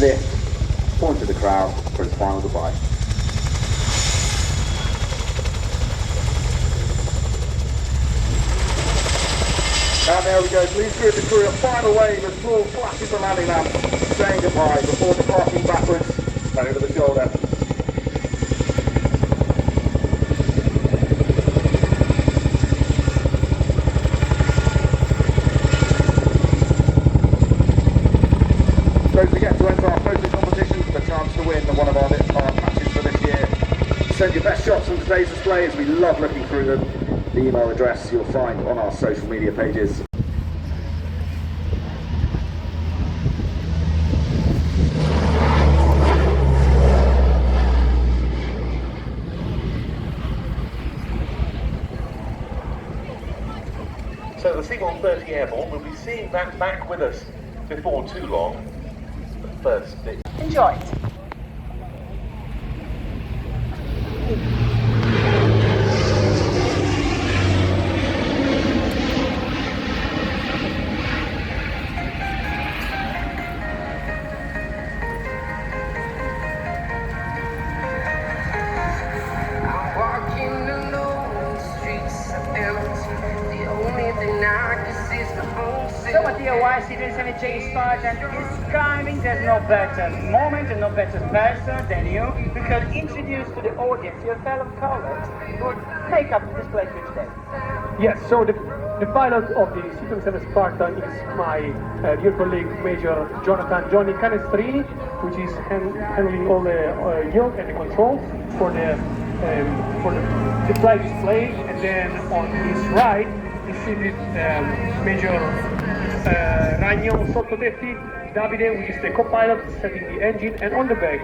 lift, point to the crowd for his final goodbye. And there we go, please give the crew a final wave as full flashes the landing lamp, saying goodbye before departing backwards over the shoulder. Don't forget to enter our photo competition for the chance to win one of our patches for this year. Send your best shots from today's displays, we love looking through them. The email address you'll find on our social media pages. So the C130 Airborne will be seeing that back with us before too long. The first bit. Enjoy it. So what the C27-J Spartan is climbing, there's no better moment and no better person than you who can introduce to the audience your fellow colleagues who make up the display for today. Yes, so the pilot of the C27 Spartan is my dear colleague Major Johnny Canestrini, which is handling all the yoke and the controls for the flight display, and then on his right is seated Major Ragno Sottotetti Davide, which is the co-pilot setting the engine, and on the back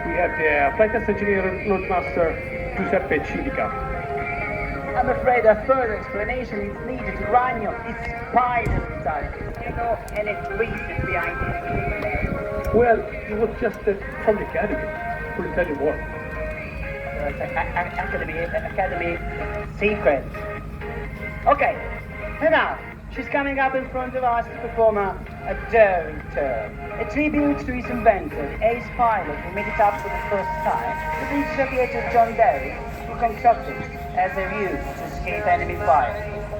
we have the flight test engineer Loadmaster Giuseppe Cilica. I'm afraid a further explanation is needed. Ragno is pilot inside. You know any reason behind it? Well, it was just from the academy. We'll tell you more. It's academy secret. Okay, and now she's coming up in front of us to perform a daring turn, a tribute to his inventor, the ace pilot who made it up for the first time, the British aviator John Derry, who concocted as a ruse to escape enemy fire.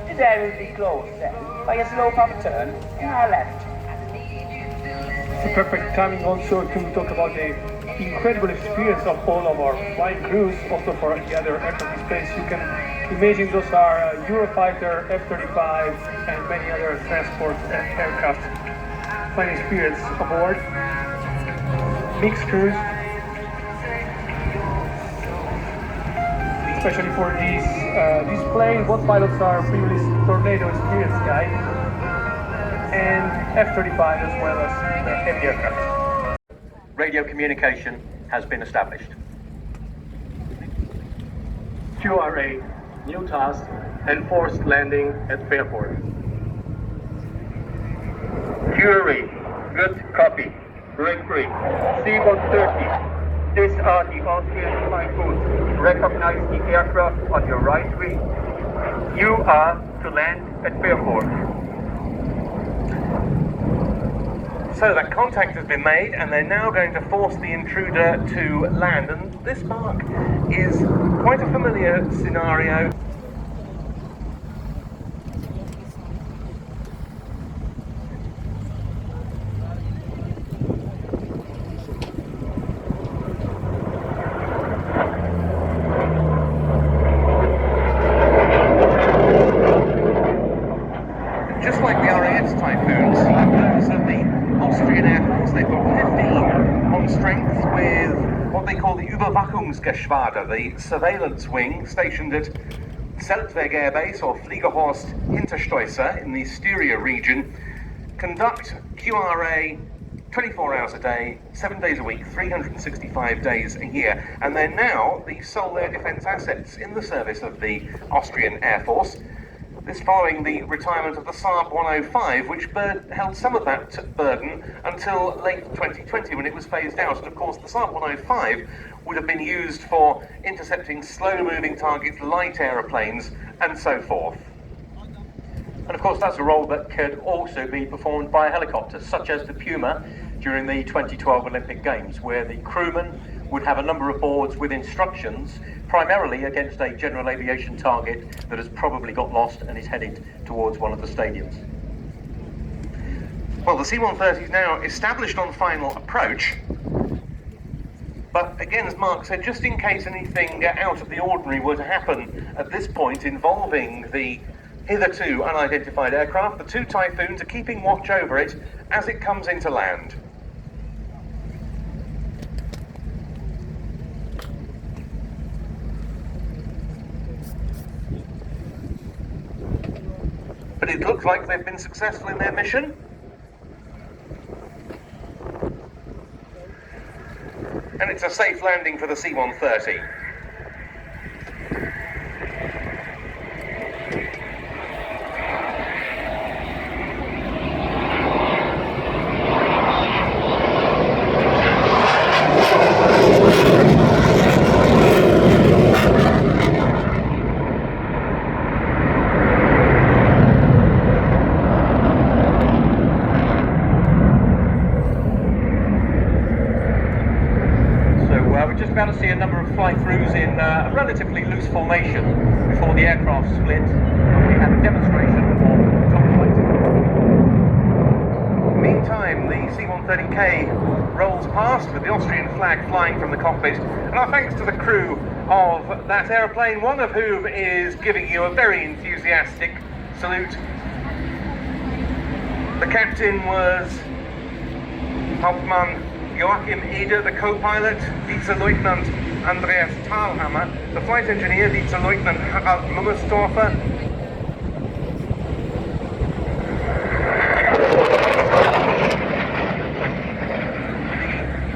The daring will be closed then by a slope up turn in our left. It's a perfect timing also to talk about the incredible experience of all of our flying crews, also for the other aircraft displays. You can imagine those are Eurofighter, F-35 and many other transport aircraft flying experience aboard. Mixed crews, especially for this display. Both pilots are previous Tornado experience guys, and F-35 as well as the heavy aircraft. Radio communication has been established. QRA, new task, enforced landing at Fairport. QRA, good copy. Break free. C130, these are the Austrian Typhoons. Recognize the aircraft on your right wing. You are to land at Fairport. So that contact has been made, and they're now going to force the intruder to land. And this, Mark, is quite a familiar scenario. Just like the RIAT Typhoons, those are the Austrian Air Force. They've got 15 on strength with what they call the Überwachungsgeschwader, the surveillance wing stationed at Zeltweg Air Base or Fliegerhorst Hinterstoiser in the Styria region, conduct QRA 24 hours a day, 7 days a week, 365 days a year, and they're now the sole air defence assets in the service of the Austrian Air Force. This following the retirement of the Saab 105, which held some of that burden until late 2020 when it was phased out. And of course the Saab 105 would have been used for intercepting slow-moving targets, light aeroplanes and so forth. And of course that's a role that could also be performed by helicopters, such as the Puma during the 2012 Olympic Games, where the crewmen would have a number of boards with instructions, primarily against a general aviation target that has probably got lost and is headed towards one of the stadiums. Well, the C130 is now established on final approach, but again, as Mark said, just in case anything out of the ordinary were to happen at this point involving the hitherto unidentified aircraft, the two Typhoons are keeping watch over it as it comes into land. But it looks like they've been successful in their mission. And it's a safe landing for the C130. About to see a number of fly-throughs in a relatively loose formation before the aircraft split. We had a demonstration of top flight. Meantime, the C-130K rolls past with the Austrian flag flying from the cockpit, and our thanks to the crew of that aeroplane, one of whom is giving you a very enthusiastic salute. The captain was Hauptmann Joachim Eder, the co-pilot, Vize-Leutnant Andreas Thalhammer, the flight engineer, Vize-Leutnant Harald Mummerstorfer,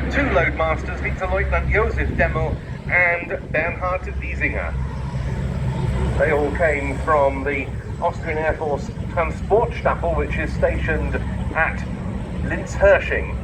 the two loadmasters, Vize-Leutnant Josef Demmel and Bernhard Wiesinger. They all came from the Austrian Air Force Transportstaffel, which is stationed at Linz-Hersching.